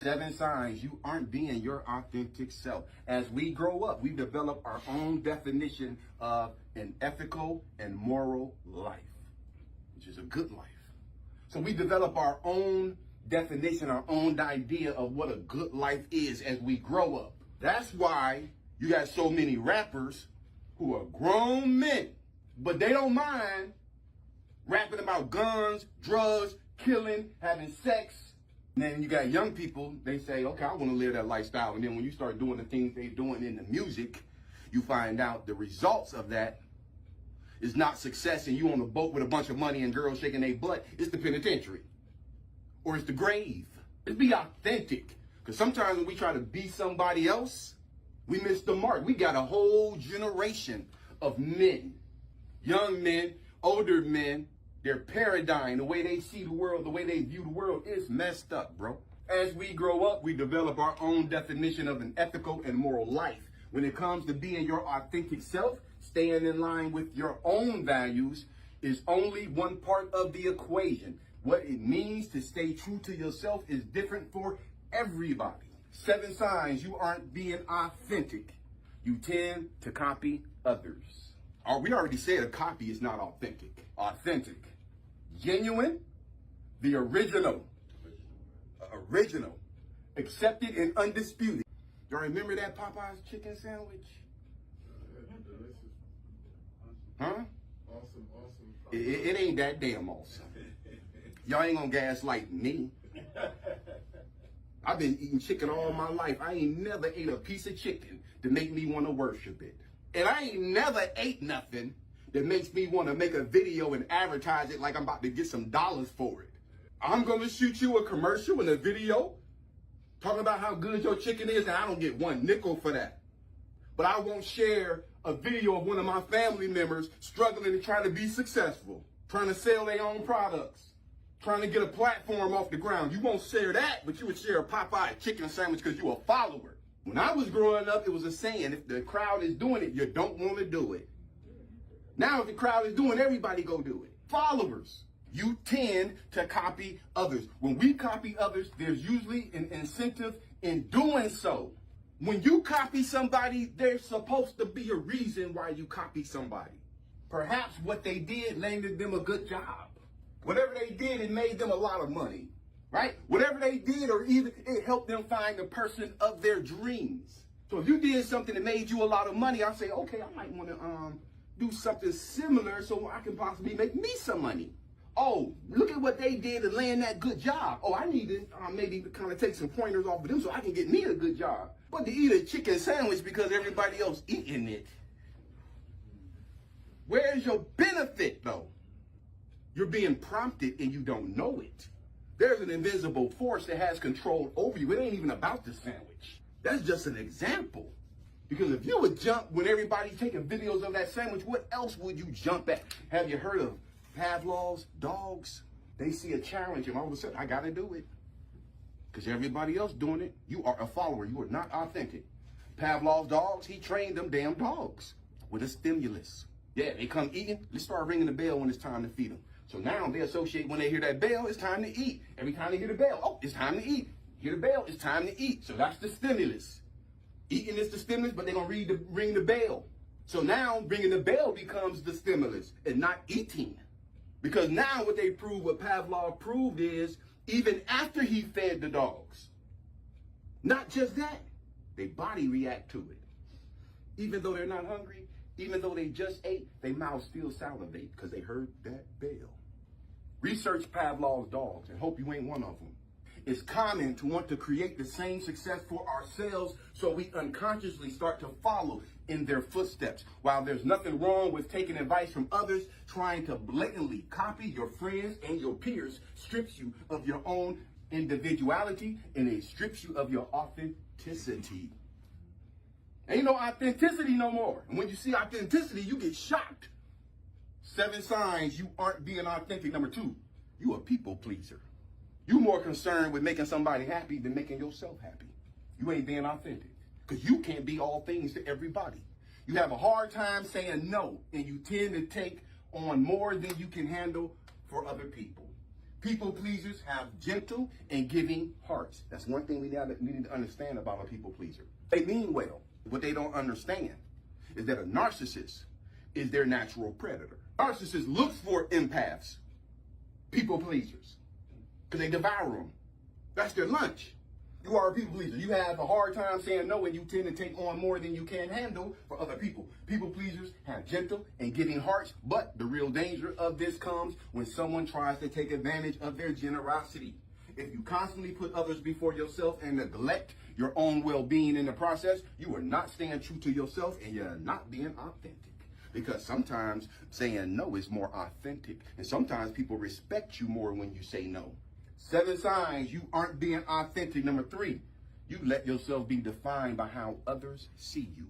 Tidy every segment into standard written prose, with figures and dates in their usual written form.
7 signs you aren't being your authentic self. As we grow up, we develop our own definition of an ethical and moral life, which is a good life. So we develop our own definition, our own idea of what a good life is as we grow up. That's why you got so many rappers who are grown men, but they don't mind rapping about guns, drugs, killing, having sex. And then you got young people, they say, okay, I want to live that lifestyle. And then when you start doing the things they're doing in the music, you find out the results of that is not success, and you on a boat with a bunch of money and girls shaking their butt. It's the penitentiary. Or it's the grave. Let's be authentic. Because sometimes when we try to be somebody else, we miss the mark. We got a whole generation of men, young men, older men. Their paradigm, the way they see the world, the way they view the world is messed up, bro. As we grow up, we develop our own definition of an ethical and moral life. When it comes to being your authentic self, staying in line with your own values is only one part of the equation. What it means to stay true to yourself is different for everybody. 7 signs you aren't being authentic. You tend to copy others. We already said a copy is not authentic. Authentic. Genuine. The original. Original. Accepted and undisputed. Y'all remember that Popeye's chicken sandwich? Huh? Awesome. It ain't that damn awesome. Y'all ain't gonna gaslight me. I've been eating chicken all my life. I ain't never ate a piece of chicken to make me want to worship it. And I ain't never ate nothing that makes me want to make a video and advertise it like I'm about to get some dollars for it. I'm going to shoot you a commercial and a video talking about how good your chicken is, and I don't get one nickel for that. But I won't share a video of one of my family members struggling to try to be successful, trying to sell their own products, trying to get a platform off the ground. You won't share that, but you would share a Popeye chicken sandwich because you're a follower. When I was growing up, it was a saying, if the crowd is doing it, you don't want to do it. Now, if the crowd is doing it, everybody go do it. Followers. You tend to copy others. When we copy others, there's usually an incentive in doing so. When you copy somebody, there's supposed to be a reason why you copy somebody. Perhaps what they did landed them a good job. Whatever they did, it made them a lot of money. Right? Whatever they did, or even it helped them find the person of their dreams. So if you did something that made you a lot of money, I say, okay, I might want to do something similar so I can possibly make me some money. Oh, look at what they did to land that good job. Oh, I need to maybe kind of take some pointers off of them so I can get me a good job. But to eat a chicken sandwich because everybody else eating it, where's your benefit though? You're being prompted and you don't know it. There's an invisible force that has control over you. It ain't even about the sandwich. That's just an example. Because if you would jump when everybody's taking videos of that sandwich, what else would you jump at? Have you heard of Pavlov's dogs? They see a challenge and all of a sudden, I got to do it. Because everybody else doing it, you are a follower. You are not authentic. Pavlov's dogs, he trained them damn dogs with a stimulus. Yeah, they come eating. Let's start ringing the bell when it's time to feed them. So now they associate when they hear that bell, it's time to eat. Every time they hear the bell, oh, it's time to eat. Hear the bell, it's time to eat. So that's the stimulus. Eating is the stimulus, but they're going to ring the bell. So now ringing the bell becomes the stimulus and not eating. Because now what they proved, what Pavlov proved is, even after he fed the dogs, not just that, their body react to it. Even though they're not hungry, even though they just ate, their mouths still salivate because they heard that bell. Research Pavlov's dogs and hope you ain't one of them. It's common to want to create the same success for ourselves, so we unconsciously start to follow in their footsteps. While there's nothing wrong with taking advice from others, trying to blatantly copy your friends and your peers strips you of your own individuality and it strips you of your authenticity. Ain't no authenticity no more. And when you see authenticity, you get shocked. 7 signs you aren't being authentic. Number 2, you a people pleaser. You more concerned with making somebody happy than making yourself happy. You ain't being authentic because you can't be all things to everybody. You have a hard time saying no, and you tend to take on more than you can handle for other people. People pleasers have gentle and giving hearts. That's one thing we need to understand about a people pleaser. They mean well. What they don't understand is that a narcissist is their natural predator. Narcissists look for empaths, people pleasers, because they devour them. That's their lunch. You are a people pleaser. You have a hard time saying no, and you tend to take on more than you can handle for other people. People pleasers have gentle and giving hearts, but the real danger of this comes when someone tries to take advantage of their generosity. If you constantly put others before yourself and neglect your own well-being in the process, you are not staying true to yourself and you're not being authentic. Because sometimes saying no is more authentic, and sometimes people respect you more when you say no. 7 signs you aren't being authentic. Number 3, you let yourself be defined by how others see you.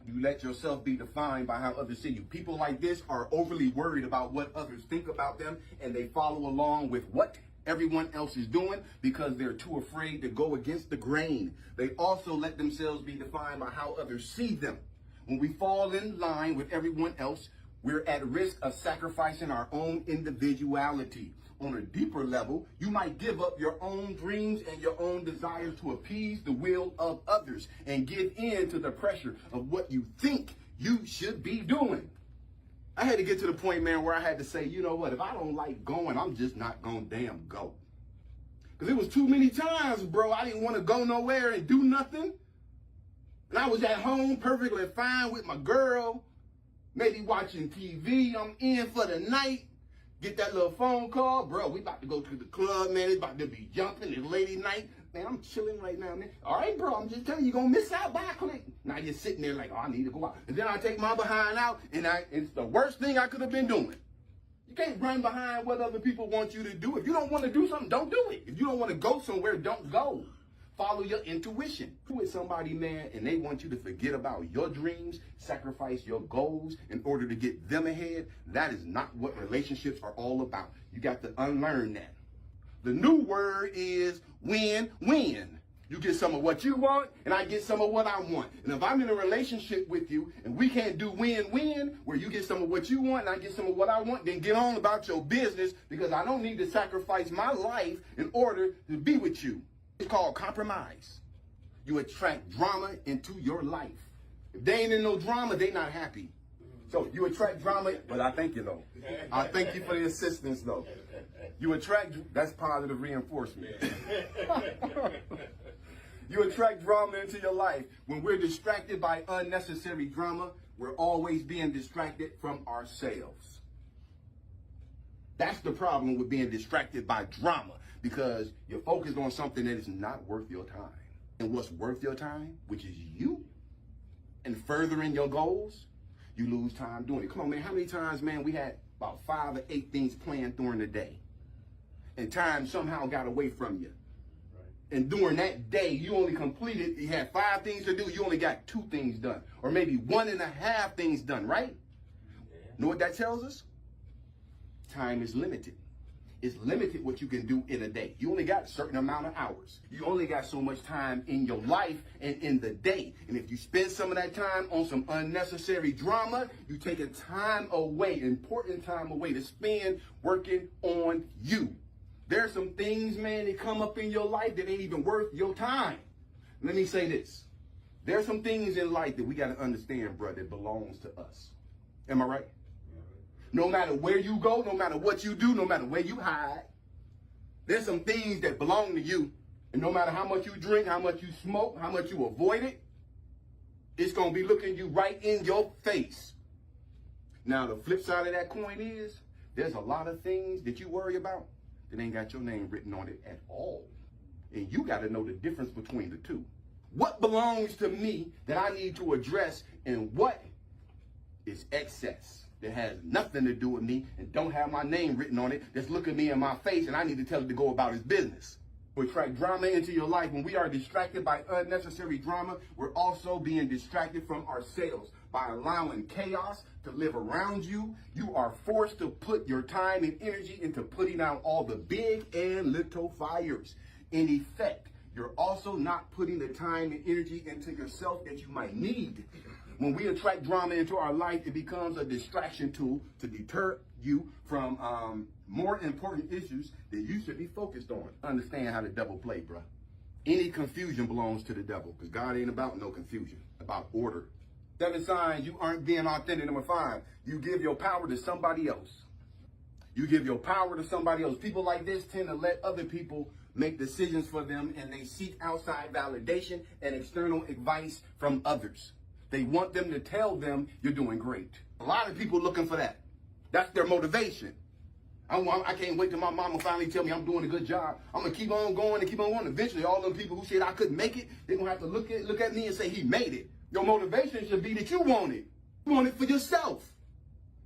You let yourself be defined by how others see you. People like this are overly worried about what others think about them, and they follow along with what everyone else is doing because they're too afraid to go against the grain. They also let themselves be defined by how others see them. When we fall in line with everyone else, we're at risk of sacrificing our own individuality. On a deeper level, you might give up your own dreams and your own desires to appease the will of others and give in to the pressure of what you think you should be doing. I had to get to the point, man, where I had to say, you know what, if I don't like going, I'm just not gonna damn go. Because it was too many times, bro, I didn't want to go nowhere and do nothing. And I was at home perfectly fine with my girl, maybe watching TV. I'm in for the night. Get that little phone call, bro, we about to go to the club, man. It's about to be jumping. It's late night. Man, I'm chilling right now, man. All right, bro, I'm just telling you, you're going to miss out by a click. Now you're sitting there like, oh, I need to go out. And then I take my behind out, and it's the worst thing I could have been doing. You can't run behind what other people want you to do. If you don't want to do something, don't do it. If you don't want to go somewhere, don't go. Follow your intuition. You with somebody, man, and they want you to forget about your dreams, sacrifice your goals in order to get them ahead. That is not what relationships are all about. You got to unlearn that. The new word is win-win. You get some of what you want, and I get some of what I want. And if I'm in a relationship with you, and we can't do win-win, where you get some of what you want, and I get some of what I want, then get on about your business, because I don't need to sacrifice my life in order to be with you. It's called compromise. You attract drama into your life. If they ain't in no drama, they not happy. So you attract drama, but I thank you though. I thank you for the assistance though. You attract, that's positive reinforcement. You attract drama into your life. When we're distracted by unnecessary drama, we're always being distracted from ourselves. That's the problem with being distracted by drama, because you're focused on something that is not worth your time. And what's worth your time, which is you, and furthering your goals, you lose time doing it. Come on, man, how many times, man, we had about 5 or 8 things planned during the day, and time somehow got away from you. Right. And during that day, you only completed, you had 5 things to do, you only got 2 things done, or maybe 1.5 things done, right? Yeah. Know what that tells us? Time is limited. It's limited what you can do in a day. You only got a certain amount of hours. You only got so much time in your life and in the day. And if you spend some of that time on some unnecessary drama, you take a time away, important time away to spend working on you. There's some things, man, that come up in your life that ain't even worth your time. Let me say this. There's some things in life that we got to understand, bro, that belongs to us. Am I right? No matter where you go, no matter what you do, no matter where you hide, there's some things that belong to you. And no matter how much you drink, how much you smoke, how much you avoid it, it's going to be looking you right in your face. Now, the flip side of that coin is there's a lot of things that you worry about that ain't got your name written on it at all. And you got to know the difference between the two. What belongs to me that I need to address, and what is excess that has nothing to do with me and don't have my name written on it, that's looking me in my face, and I need to tell it to go about its business. We attract drama into your life. When we are distracted by unnecessary drama, we're also being distracted from ourselves. By allowing chaos to live around you, you are forced to put your time and energy into putting out all the big and little fires. In effect, you're also not putting the time and energy into yourself that you might need. When we attract drama into our life, it becomes a distraction tool to deter you from more important issues that you should be focused on. Understand how the devil play, bruh. Any confusion belongs to the devil, because God ain't about no confusion, about order. 7 signs you aren't being authentic. Number 5, you give your power to somebody else. You give your power to somebody else. People like this tend to let other people make decisions for them, and they seek outside validation and external advice from others. They want them to tell them you're doing great. A lot of people looking for that. That's their motivation. I can't wait till my mama finally tell me I'm doing a good job. I'm going to keep on going and keep on going. Eventually, all them people who said I couldn't make it, they're going to have to look at me and say he made it. Your motivation should be that you want it. You want it for yourself.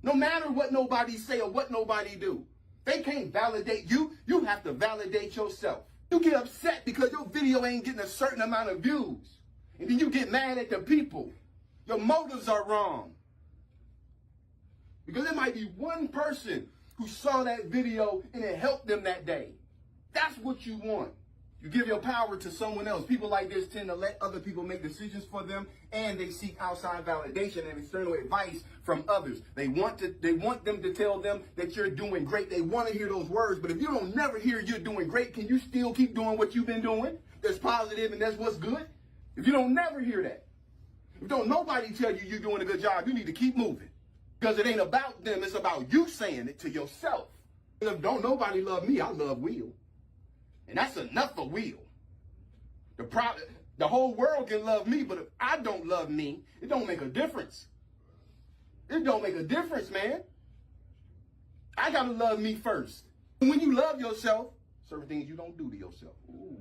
No matter what nobody say or what nobody do. They can't validate you. You have to validate yourself. You get upset because your video ain't getting a certain amount of views. And then you get mad at the people. Your motives are wrong. Because there might be one person who saw that video and it helped them that day. That's what you want. You give your power to someone else. People like this tend to let other people make decisions for them, and they seek outside validation and external advice from others. They want them to tell them that you're doing great. They want to hear those words, but if you don't never hear you're doing great, can you still keep doing what you've been doing? That's positive and that's what's good. If you don't never hear that, if don't nobody tell you you're doing a good job, you need to keep moving. Because it ain't about them, it's about you saying it to yourself. If don't nobody love me, I love Will. And that's enough for Will. The whole world can love me, but if I don't love me, it don't make a difference. It don't make a difference, man. I gotta love me first. And when you love yourself, certain things you don't do to yourself. Ooh.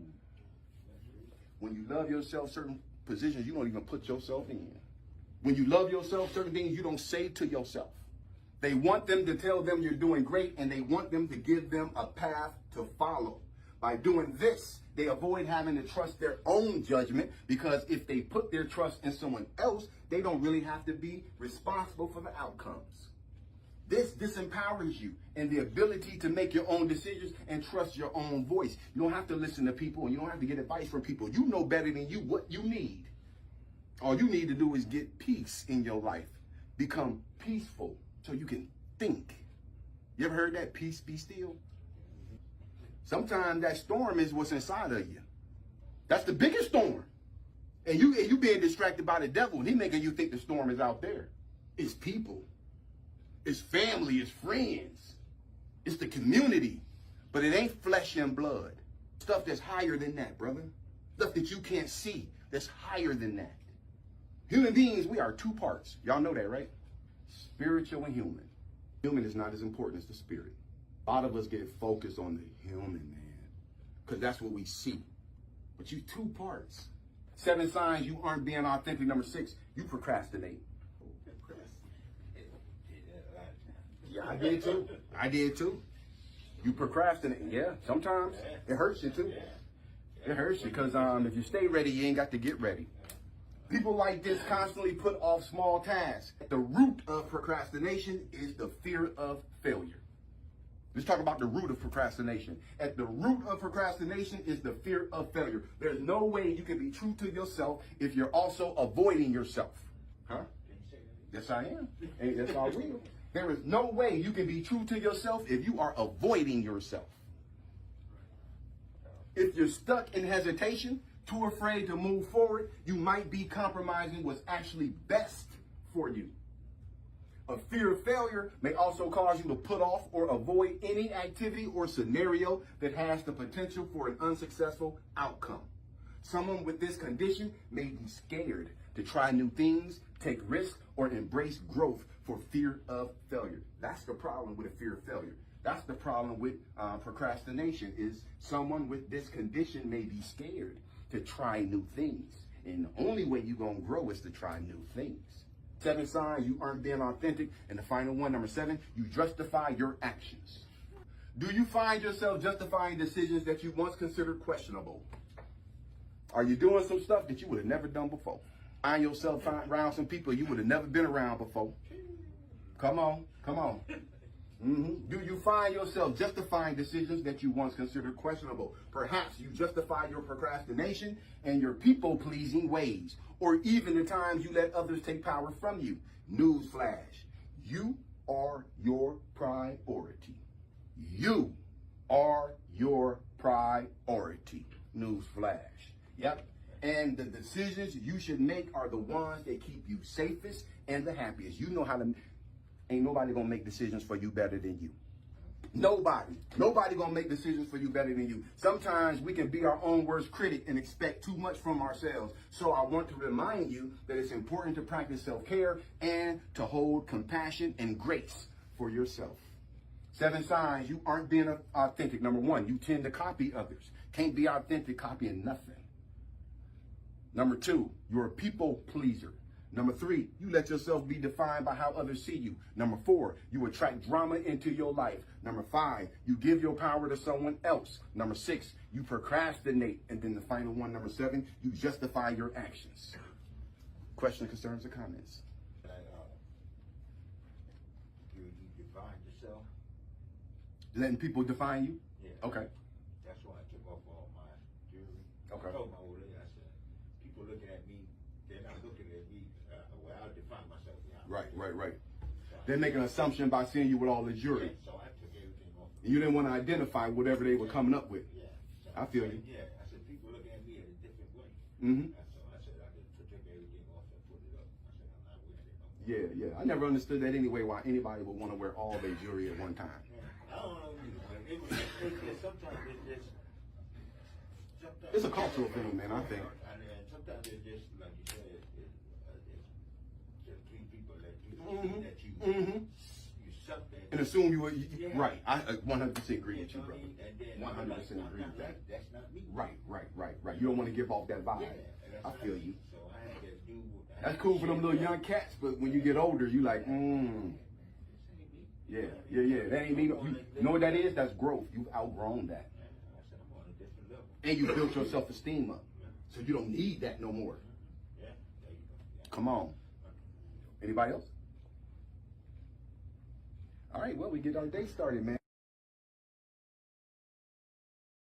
When you love yourself, certain positions you don't even put yourself in. When you love yourself, certain things you don't say to yourself. They want them to tell them you're doing great, and they want them to give them a path to follow. By doing this, they avoid having to trust their own judgment, because if they put their trust in someone else, they don't really have to be responsible for the outcomes. This disempowers you and the ability to make your own decisions and trust your own voice. You don't have to listen to people, and you don't have to get advice from people. You know better than you what you need. All you need to do is get peace in your life. Become peaceful so you can think. You ever heard that? Peace, be still? Sometimes that storm is what's inside of you. That's the biggest storm. And you being distracted by the devil, and he making you think the storm is out there. It's people. It's family. It's friends. It's the community. But it ain't flesh and blood. Stuff that's higher than that, brother. Stuff that you can't see that's higher than that. Human beings, we are 2 parts. Y'all know that, right? Spiritual and human. Human is not as important as the spirit. A lot of us get focused on the human, man, because that's what we see. But you 2 parts. 7 signs you aren't being authentic. Number 6, you procrastinate. Yeah, I did too. I did too. You procrastinate. Yeah, sometimes it hurts you too. It hurts you because if you stay ready, you ain't got to get ready. People like this constantly put off small tasks. The root of procrastination is the fear of failure. Let's talk about the root of procrastination. At the root of procrastination is the fear of failure. There's no way you can be true to yourself if you're also avoiding yourself. Huh? Yes, I am. Hey, that's all real. There is no way you can be true to yourself if you are avoiding yourself. If you're stuck in hesitation, too afraid to move forward, you might be compromising what's actually best for you. A fear of failure may also cause you to put off or avoid any activity or scenario that has the potential for an unsuccessful outcome. Someone with this condition may be scared to try new things, take risks, or embrace growth for fear of failure. That's the problem with a fear of failure. That's the problem with procrastination, is someone with this condition may be scared to try new things. And the only way you're going to grow is to try new things. 7 signs you aren't being authentic. And the final one, number 7, you justify your actions. Do you find yourself justifying decisions that you once considered questionable? Are you doing some stuff that you would have never done before? Find yourself around some people you would have never been around before? Come on, come on. Do you find yourself justifying decisions that you once considered questionable? Perhaps you justify your procrastination and your people-pleasing ways, or even the times you let others take power from you. Newsflash, you are your priority. You are your priority. Newsflash. Yep. And the decisions you should make are the ones that keep you safest and the happiest. You know how to, ain't nobody gonna make decisions for you better than you. Nobody gonna make decisions for you better than you. Sometimes we can be our own worst critic and expect too much from ourselves. So I want to remind you that it's important to practice self-care and to hold compassion and grace for yourself. 7 signs you aren't being authentic. Number 1, you tend to copy others. Can't be authentic copying nothing. Number 2, you're a people pleaser. Number 3, you let yourself be defined by how others see you. Number 4, you attract drama into your life. Number 5, you give your power to someone else. Number 6, you procrastinate. And then the final one, number 7, you justify your actions. Questions, concerns, or comments? You define yourself. Letting people define you? Yeah. Okay. That's why I took off all my jewelry. Okay. I told my old lady, I said, people looking at me, they're not looking at me where I define myself now. Right. They're making an assumption by seeing you with all the jewelry. Yeah, so I took everything off. And you didn't want to identify whatever they were coming up with. Yeah. So I feel you. Yeah, I said, people looking at me in a different way. Mm-hmm. So I said, I just took everything off and put it up. I said, I'm not wearing it no more. Yeah. I never understood that anyway, why anybody would want to wear all their jewelry at one time. Yeah. I don't know either, but sometimes it's just. It's a cultural thing, man, I think. And sometimes it's just, like you said, it's just 3 people that you something. And assume you were, Yeah. right. I 100% agree with you, know what I brother. mean? And then 100% agree with that. That's not me. Right. You don't want to give off that vibe. Yeah, that's I not feel me. you. So I had to do. That's cool for them little young cats, but when you get older, you like, Yeah. That ain't me. You know what that is? That's growth. You've outgrown that. I said, I'm on a different level. And you built your self-esteem up. So you don't need that no more. Yeah, there you go. Yeah. Come on. Anybody else? All right, well, we get our day started, man.